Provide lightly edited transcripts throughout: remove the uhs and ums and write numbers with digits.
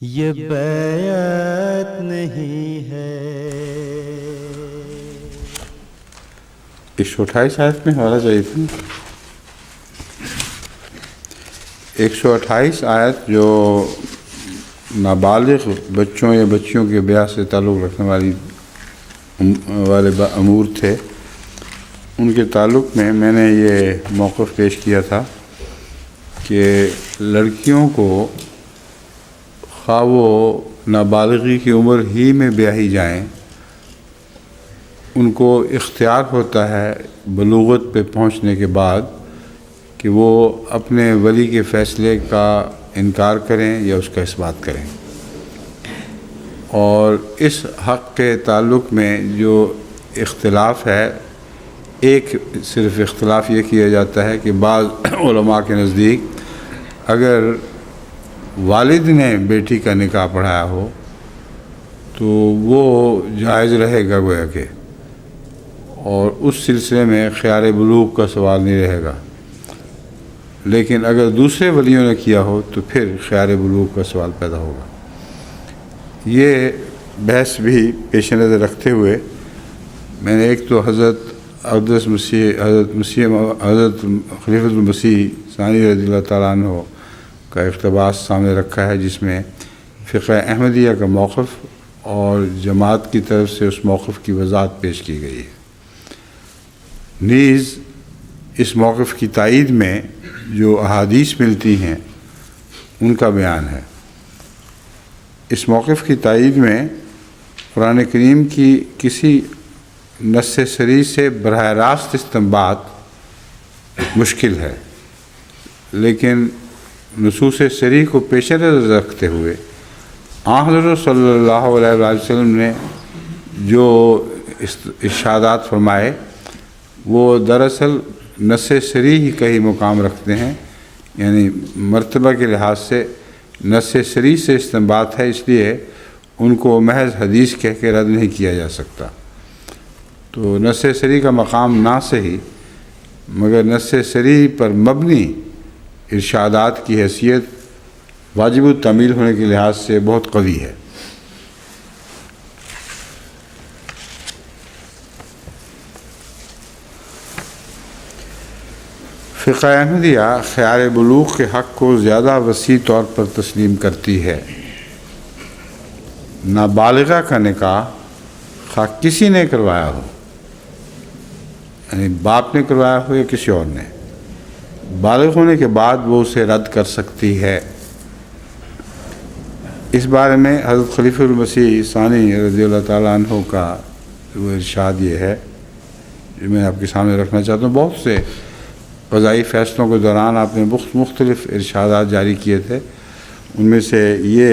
یہ بیعت نہیں ہے۔ 128 آیت میں ہمارا چاہیے تھا 128 آیت جو نابالغ بچوں یا بچیوں کے بیاہ سے تعلق رکھنے والے امور تھے، ان کے تعلق میں نے یہ موقف پیش کیا تھا کہ لڑکیوں کو خواہ وہ نابالغی کی عمر ہی میں بیاہی جائیں، ان کو اختیار ہوتا ہے بلوغت پہ پہنچنے کے بعد کہ وہ اپنے ولی کے فیصلے کا انکار کریں یا اس کا اثبات کریں۔ اور اس حق کے تعلق میں جو اختلاف ہے، ایک صرف اختلاف یہ کیا جاتا ہے کہ بعض علماء کے نزدیک اگر والد نے بیٹی کا نکاح پڑھایا ہو تو وہ جائز رہے گا گویا کہ، اور اس سلسلے میں خیار بلوغ کا سوال نہیں رہے گا، لیکن اگر دوسرے ولیوں نے کیا ہو تو پھر خیار بلوغ کا سوال پیدا ہوگا۔ یہ بحث بھی پیش نظر رکھتے ہوئے میں نے ایک تو حضرت خلیفۃ المسیح ثانی رضی اللہ تعالیٰ عنہ کا اقتباس سامنے رکھا ہے، جس میں فقہ احمدیہ کا موقف اور جماعت کی طرف سے اس موقف کی وضاحت پیش کی گئی ہے۔ نیز اس موقف کی تائید میں جو احادیث ملتی ہیں ان کا بیان ہے۔ اس موقف کی تائید میں قرآن کریم کی کسی نص صریح سے براہ راست استنباط مشکل ہے، لیکن نصوص صریح کو پیش نظر رکھتے ہوئے حضرت صلی اللہ علیہ وسلم نے جو ارشادات فرمائے وہ دراصل نص صریح کا ہی مقام رکھتے ہیں، یعنی مرتبہ کے لحاظ سے نص صریح سے استنباط ہے، اس لیے ان کو محض حدیث کہہ کے رد نہیں کیا جا سکتا۔ تو نص صریح کا مقام نہ صحیح مگر نص صریح پر مبنی ارشادات کی حیثیت واجب التعمیل ہونے کے لحاظ سے بہت قوی ہے۔ فقہ احمدیہ خیار بلوغ کے حق کو زیادہ وسیع طور پر تسلیم کرتی ہے۔ نابالغہ کا نکاح خواہ کسی نے کروایا ہو، یعنی باپ نے کروایا ہو یا کسی اور نے، بالغ ہونے کے بعد وہ اسے رد کر سکتی ہے۔ اس بارے میں حضرت خلیفۃ المسیح ثانی رضی اللہ تعالیٰ عنہ کا وہ ارشاد یہ ہے جو میں آپ کے سامنے رکھنا چاہتا ہوں۔ بہت سے قضائی فیصلوں کے دوران آپ نے مختلف ارشادات جاری کیے تھے، ان میں سے یہ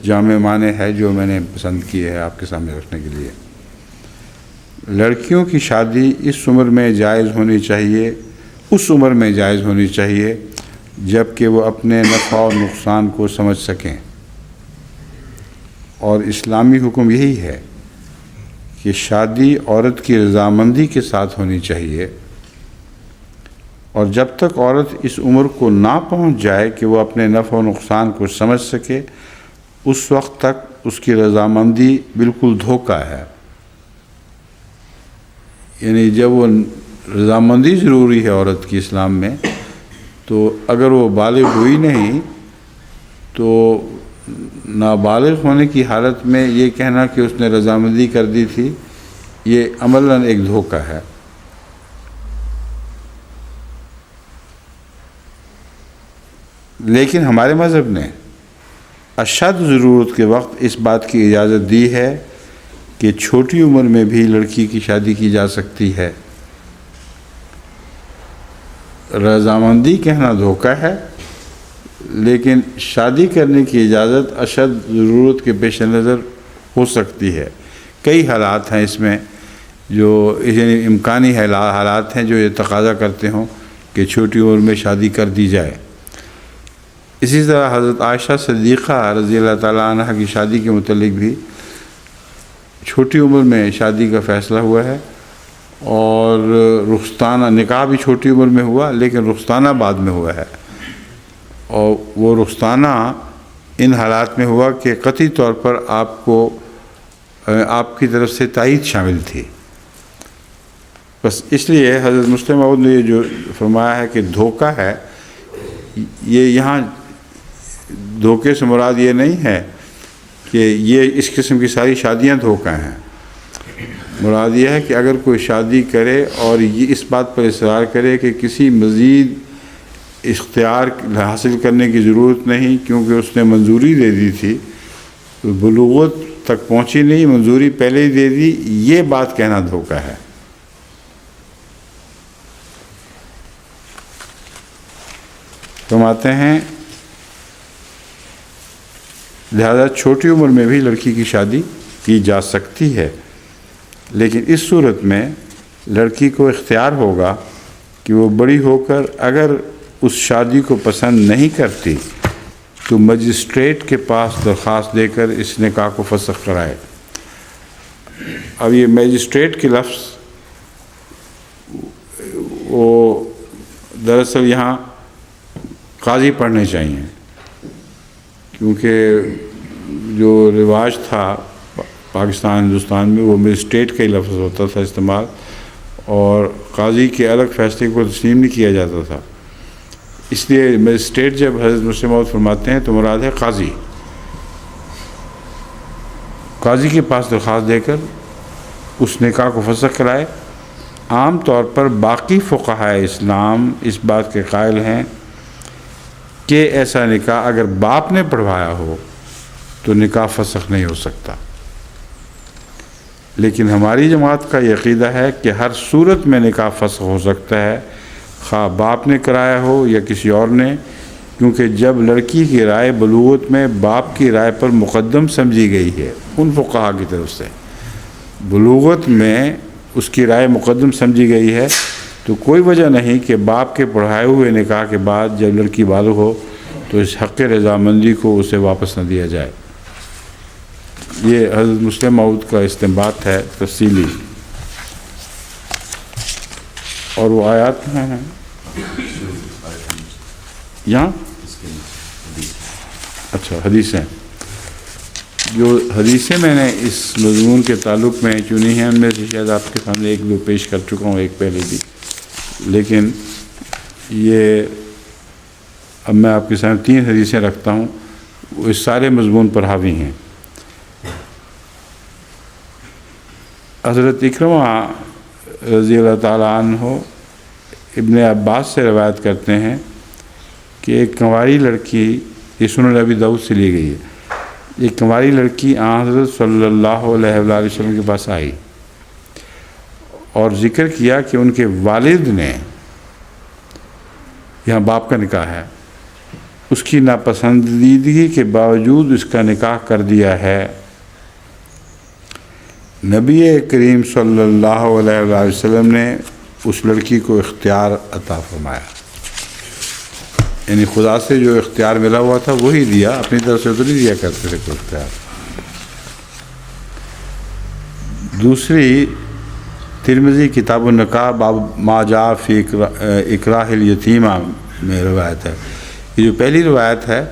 جامع معنی ہے جو میں نے پسند کی ہے آپ کے سامنے رکھنے کے لیے۔ لڑکیوں کی شادی اس عمر میں جائز ہونی چاہیے، اس عمر میں جائز ہونی چاہیے جب کہ وہ اپنے نفع اور نقصان کو سمجھ سکیں، اور اسلامی حکم یہی ہے کہ شادی عورت کی رضامندی کے ساتھ ہونی چاہیے، اور جب تک عورت اس عمر کو نہ پہنچ جائے کہ وہ اپنے نفع و نقصان کو سمجھ سکے، اس وقت تک اس کی رضامندی بالکل دھوکہ ہے۔ یعنی جب وہ رضامندی ضروری ہے عورت کی اسلام میں، تو اگر وہ بالغ ہوئی نہیں تو نابالغ ہونے کی حالت میں یہ کہنا کہ اس نے رضامندی کر دی تھی، یہ عملاً ایک دھوکہ ہے۔ لیکن ہمارے مذہب نے اشد ضرورت کے وقت اس بات کی اجازت دی ہے کہ چھوٹی عمر میں بھی لڑکی کی شادی کی جا سکتی ہے۔ رضامندی کہنا دھوکہ ہے، لیکن شادی کرنے کی اجازت اشد ضرورت کے پیش نظر ہو سکتی ہے۔ کئی حالات ہیں اس میں جو یعنی امکانی حالات ہیں جو یہ تقاضا کرتے ہوں کہ چھوٹی عمر میں شادی کر دی جائے۔ اسی طرح حضرت عائشہ صدیقہ رضی اللہ تعالیٰ عنہ کی شادی کے متعلق بھی چھوٹی عمر میں شادی کا فیصلہ ہوا ہے، اور رخصتانہ نکاح بھی چھوٹی عمر میں ہوا، لیکن رخصتانہ بعد میں ہوا ہے، اور وہ رخصتانہ ان حالات میں ہوا کہ قطعی طور پر آپ کی طرف سے تائید شامل تھی۔ بس اس لیے حضرت مسلم موعود نے یہ جو فرمایا ہے کہ دھوکہ ہے، یہ یہاں دھوکے سے مراد یہ نہیں ہے کہ یہ اس قسم کی ساری شادیاں دھوکہ ہیں۔ مراد یہ ہے کہ اگر کوئی شادی کرے اور یہ اس بات پر اصرار کرے کہ کسی مزید اختیار حاصل کرنے کی ضرورت نہیں کیونکہ اس نے منظوری دے دی تھی، تو بلوغت تک پہنچی نہیں، منظوری پہلے ہی دے دی، یہ بات کہنا دھوکہ ہے۔ فرماتے ہیں لہذا چھوٹی عمر میں بھی لڑکی کی شادی کی جا سکتی ہے، لیکن اس صورت میں لڑکی کو اختیار ہوگا کہ وہ بڑی ہو کر اگر اس شادی کو پسند نہیں کرتی تو مجسٹریٹ کے پاس درخواست دے کر اس نکاح کو فسخ کرائے۔ اب یہ مجسٹریٹ کے لفظ وہ دراصل یہاں قاضی پڑھنے چاہیے، کیونکہ جو رواج تھا پاکستان ہندوستان میں وہ مجسٹریٹ کا ہی لفظ ہوتا تھا استعمال، اور قاضی کے الگ فیصلے کو تسلیم نہیں کیا جاتا تھا۔ اس لیے مجسٹریٹ جب حضرت مسلم موعود فرماتے ہیں تو مراد ہے قاضی۔ قاضی کے پاس درخواست دے کر اس نکاح کو فسخ کرائے۔ عام طور پر باقی فقہائے اسلام اس بات کے قائل ہیں کہ ایسا نکاح اگر باپ نے پڑھوایا ہو تو نکاح فسخ نہیں ہو سکتا، لیکن ہماری جماعت کا یہ عقیدہ ہے کہ ہر صورت میں نکاح فسخ ہو سکتا ہے، خواہ باپ نے کرایا ہو یا کسی اور نے، کیونکہ جب لڑکی کی رائے بلوغت میں باپ کی رائے پر مقدم سمجھی گئی ہے، ان فقہا کی طرف سے بلوغت میں اس کی رائے مقدم سمجھی گئی ہے، تو کوئی وجہ نہیں کہ باپ کے پڑھائے ہوئے نکاح کے بعد جب لڑکی بالغ ہو تو اس حق رضامندی کو اسے واپس نہ دیا جائے۔ یہ حضرت مسلم موعود کا استنباط ہے تفصیلی، اور وہ آیات ہیں یہاں، اچھا حدیثیں، جو حدیثیں میں نے اس مضمون کے تعلق میں چنی ہیں ان میں سے شاید آپ کے سامنے ایک دو پیش کر چکا ہوں، ایک پہلے بھی، لیکن یہ اب میں آپ کے سامنے 3 حدیثیں رکھتا ہوں، وہ اس سارے مضمون پر حاوی ہیں۔ حضرت اکرمہ رضی اللہ تعالیٰ عنہ ابن عباس سے روایت کرتے ہیں کہ ایک کنواری لڑکی، یہ سنن ابی داؤد سے لی گئی ہے، ایک کنواری لڑکی حضرت صلی اللہ علیہ وآلہ وسلم کے پاس آئی اور ذکر کیا کہ ان کے والد نے، یہاں باپ کا نکاح ہے، اس کی ناپسندیدگی کے باوجود اس کا نکاح کر دیا ہے۔ نبی کریم صلی اللہ علیہ وآلہ وسلم نے اس لڑکی کو اختیار عطا فرمایا، یعنی خدا سے جو اختیار ملا ہوا تھا وہی دیا، اپنی طرف سے تو نہیں دیا کرتے تھے کوئی اختیار۔ دوسری ترمذی کتاب النکاح باب ما جاء فی اکراہ الیتیمہ میں روایت ہے۔ یہ جو پہلی روایت ہے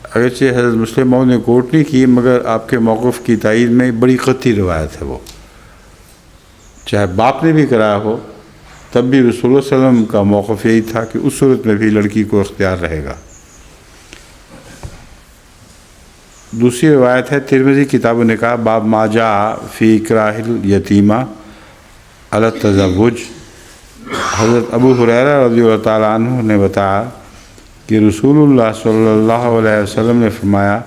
اگرچہ حضرت مسلم موعود نے کوٹ نہیں کی، مگر آپ کے موقف کی تائید میں بڑی قطعی روایت ہے، وہ چاہے باپ نے بھی کرایا ہو تب بھی رسول اللہ صلی اللہ علیہ وسلم کا موقف یہی تھا کہ اس صورت میں بھی لڑکی کو اختیار رہے گا۔ دوسری روایت ہے ترمذی کتاب النکاح باب ما جاء فی اکراہ الیتیمہ علی التزوج۔ حضرت ابو ہریرہ رضی اللہ تعالیٰ عنہ نے بتایا کہ رسول اللہ صلی اللہ علیہ وسلم نے فرمایا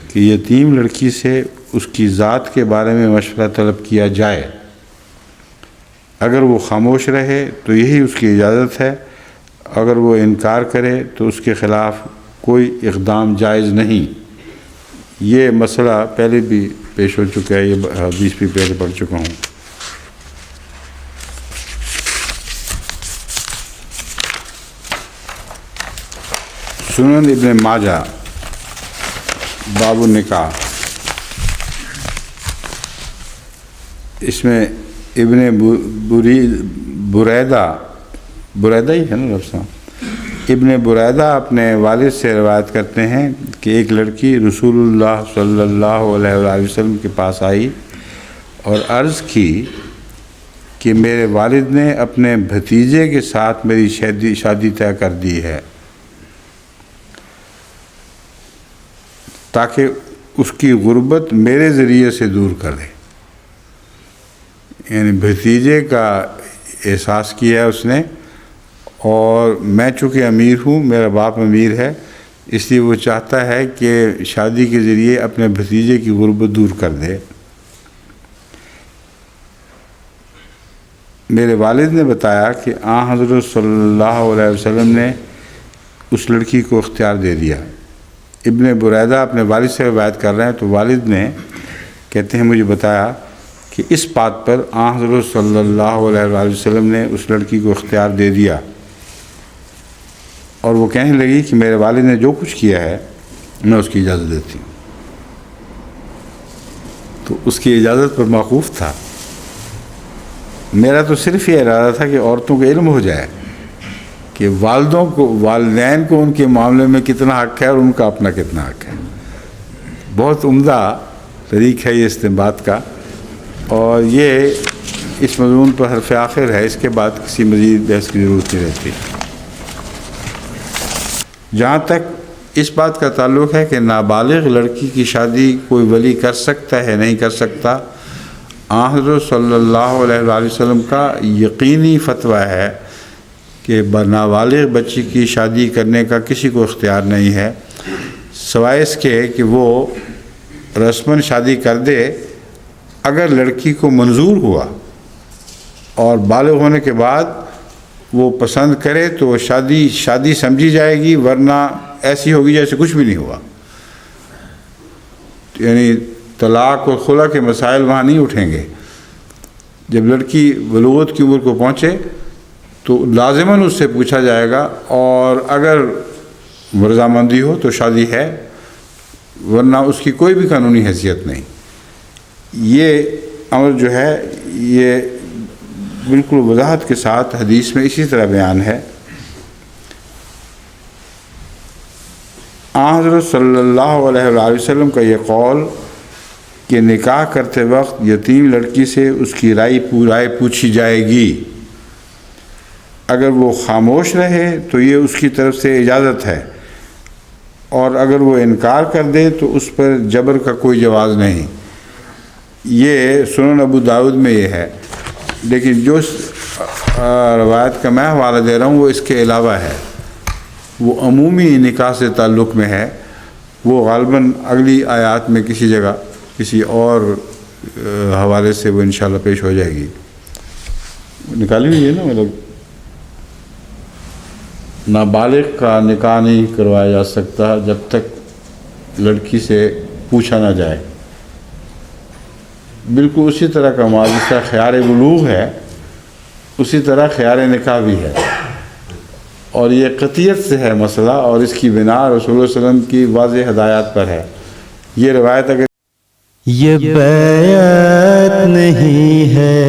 کہ یتیم لڑکی سے اس کی ذات کے بارے میں مشورہ طلب کیا جائے، اگر وہ خاموش رہے تو یہی اس کی اجازت ہے، اگر وہ انکار کرے تو اس کے خلاف کوئی اقدام جائز نہیں۔ یہ مسئلہ پہلے بھی پیش ہو چکا ہے، یہ حدیث بھی پہلے پڑھ چکا ہوں۔ سنن ابن ماجہ باب النکاح، اس میں ابن بریدہ ہی ہے نا لفظ، ابن بریدہ اپنے والد سے روایت کرتے ہیں کہ ایک لڑکی رسول اللہ صلی اللہ علیہ وآلہ وسلم کے پاس آئی اور عرض کی کہ میرے والد نے اپنے بھتیجے کے ساتھ میری شادی طے کر دی ہے تاکہ اس کی غربت میرے ذریعے سے دور کر دے. یعنی بھتیجے کا احساس کیا ہے اس نے، اور میں چونکہ امیر ہوں، میرا باپ امیر ہے، اس لیے وہ چاہتا ہے کہ شادی کے ذریعے اپنے بھتیجے کی غربت دور کر دے. میرے والد نے بتایا کہ حضرت صلی اللہ علیہ وسلم نے اس لڑکی کو اختیار دے دیا. ابن بریدہ اپنے والد سے روایت کر رہے ہیں تو والد نے کہتے ہیں مجھے بتایا کہ اس بات پر حضرت صلی اللہ علیہ وآلہ وسلم نے اس لڑکی کو اختیار دے دیا، اور وہ کہنے لگی کہ میرے والد نے جو کچھ کیا ہے میں اس کی اجازت دیتی ہوں. تو اس کی اجازت پر موقوف تھا. میرا تو صرف یہ ارادہ تھا کہ عورتوں کو علم ہو جائے کہ والدین کو ان کے معاملے میں کتنا حق ہے اور ان کا اپنا کتنا حق ہے. بہت عمدہ طریق ہے یہ استنباط کا، اور یہ اس مضمون پر حرف آخر ہے. اس کے بعد کسی مزید بحث کی ضرورت نہیں رہتی. جہاں تک اس بات کا تعلق ہے کہ نابالغ لڑکی کی شادی کوئی ولی کر سکتا ہے نہیں کر سکتا، حضرت صلی اللہ علیہ وآلہ وسلم کا یقینی فتویٰ ہے کہ نابالغ بچی کی شادی کرنے کا کسی کو اختیار نہیں ہے، سوائے اس کے کہ وہ رسماً شادی کر دے. اگر لڑکی کو منظور ہوا اور بالغ ہونے کے بعد وہ پسند کرے تو وہ شادی سمجھی جائے گی، ورنہ ایسی ہوگی جیسے کچھ بھی نہیں ہوا. یعنی طلاق اور خلع کے مسائل وہاں نہیں اٹھیں گے. جب لڑکی بلوغت کی عمر کو پہنچے تو لازماً اس سے پوچھا جائے گا، اور اگر رضامندی ہو تو شادی ہے، ورنہ اس کی کوئی بھی قانونی حیثیت نہیں. یہ امر جو ہے یہ بالکل وضاحت کے ساتھ حدیث میں اسی طرح بیان ہے. حضرت صلی اللہ علیہ وآلہ وسلم کا یہ قول کہ نکاح کرتے وقت یتیم لڑکی سے اس کی رائے پوچھی جائے گی، اگر وہ خاموش رہے تو یہ اس کی طرف سے اجازت ہے، اور اگر وہ انکار کر دے تو اس پر جبر کا کوئی جواز نہیں. یہ سنن ابو داؤد میں یہ ہے، لیکن جو روایت کا میں حوالہ دے رہا ہوں وہ اس کے علاوہ ہے. وہ عمومی نکاح سے تعلق میں ہے، وہ غالباً اگلی آیات میں کسی جگہ کسی اور حوالے سے وہ انشاءاللہ پیش ہو جائے گی. نکالی ہوئی ہے نا، مطلب نابالغ کا نکاح نہیں کروایا جا سکتا جب تک لڑکی سے پوچھا نہ جائے. بالکل اسی طرح کا معاوضہ خیار بلوغ ہے، اسی طرح خیار نکاح بھی ہے، اور یہ قطعیت سے ہے مسئلہ، اور اس کی بنا رسول اللہ صلی اللہ علیہ وسلم کی واضح ہدایات پر ہے. یہ روایت اگر یہ بیعت نہیں ہے،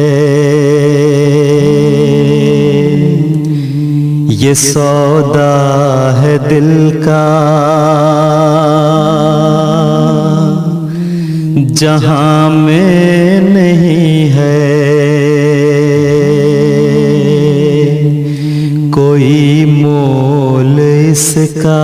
یہ سودا ہے دل کا، جہاں میں نہیں ہے کوئی مول اس کا.